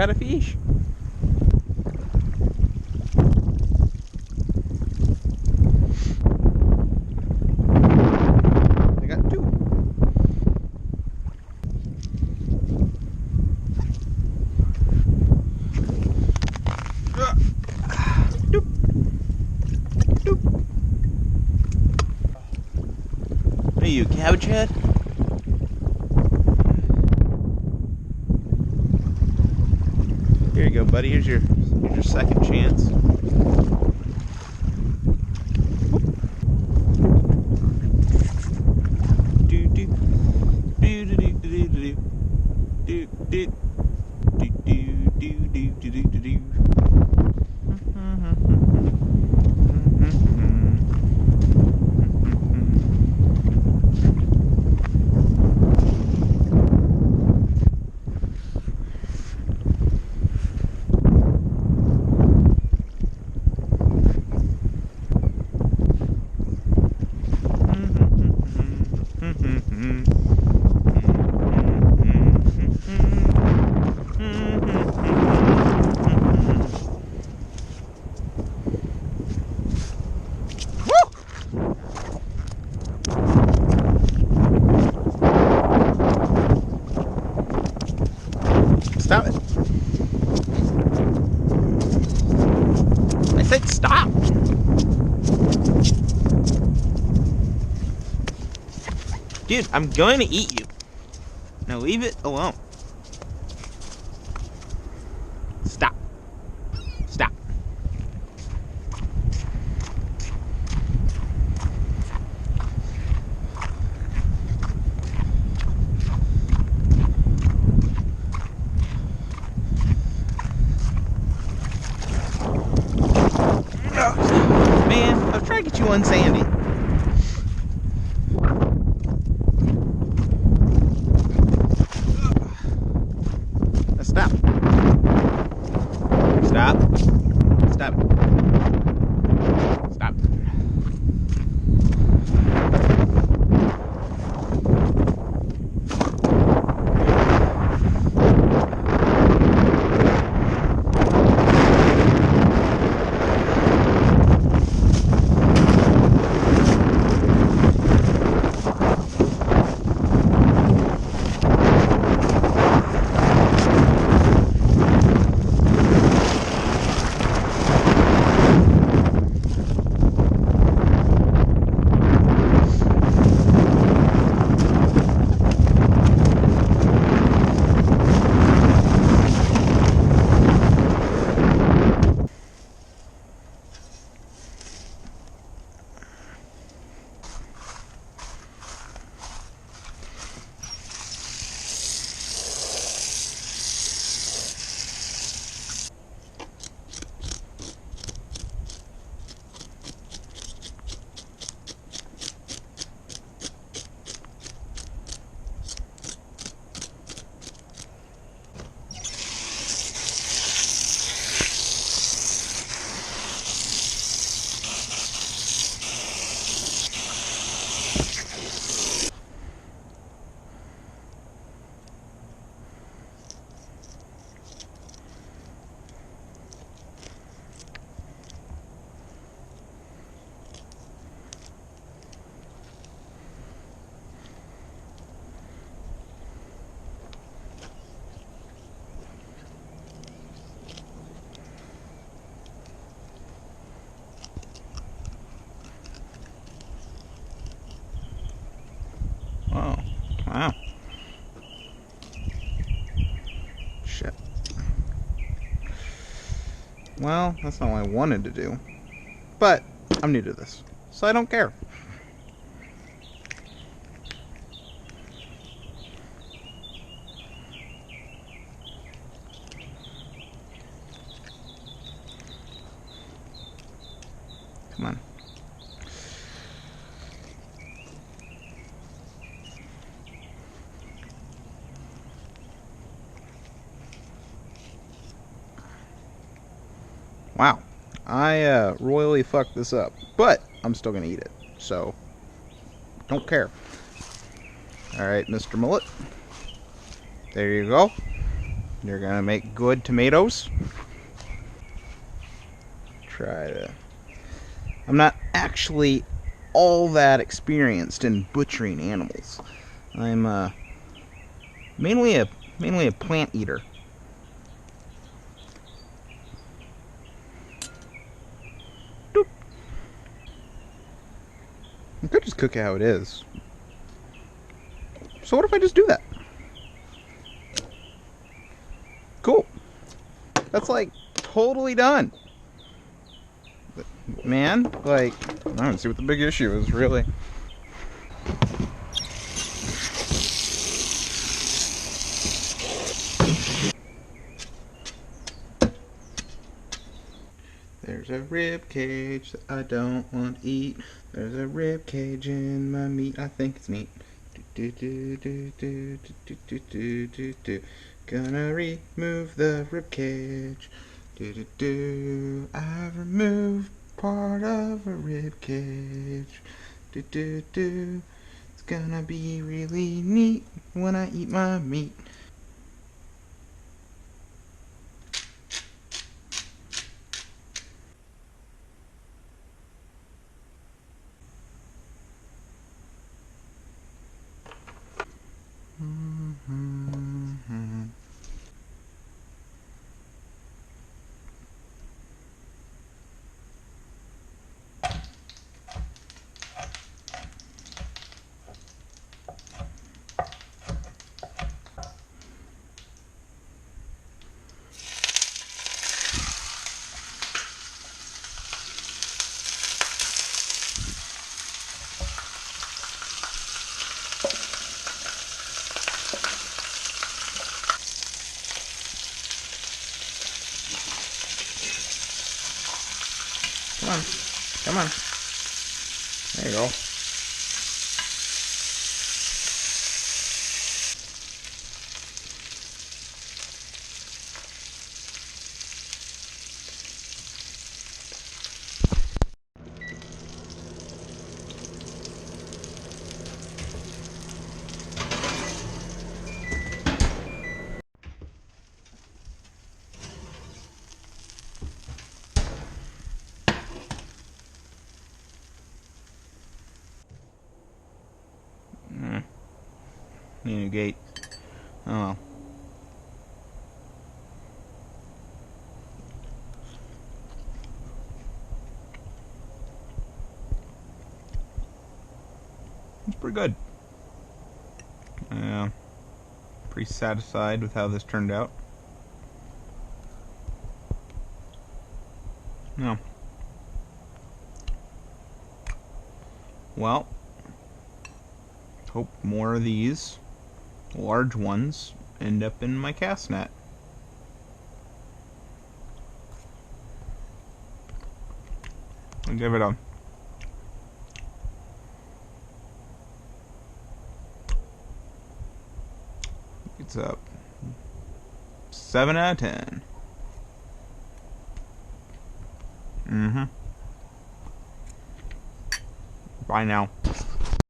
got a fish. I got 2. Doop. Doop. What are you, cabbage head? Here you go, buddy. Here's your second chance. Do do do do do do do do do do do do do do. Stop it. I said stop. Dude, I'm going to eat you. Now leave it alone. Stop. Stop. Man, I was trying to get you on Sandy. Now stop. Stop. Stop. Stop. Oh, wow. Shit. Well, that's not what I wanted to do. But I'm new to this, so I don't care. Come on. Wow, I royally fucked this up, but I'm still gonna eat it, so don't care. Alright, Mr. Mullet, there you go. They're gonna make good tomatoes. I'm not actually all that experienced in butchering animals. I'm mainly a plant eater. Doop. I could just cook it how it is. So what if I just do that? Cool. That's like totally done. But, man, like, I don't see what the big issue is, really. There's a rib cage that I don't want to eat. There's a rib cage in my meat. I think it's neat. Do do do do do do do do do. Gonna remove the rib cage. Do do do. I've removed part of a rib cage. Do do do. It's gonna be really neat when I eat my meat. Come on. Come on. There you go. Need a gate. Oh well. It's pretty good. Yeah. Pretty satisfied with how this turned out. No. Well, hope more of these large ones end up in my cast net. I'll give it a it's a 7 out of 10. Bye now.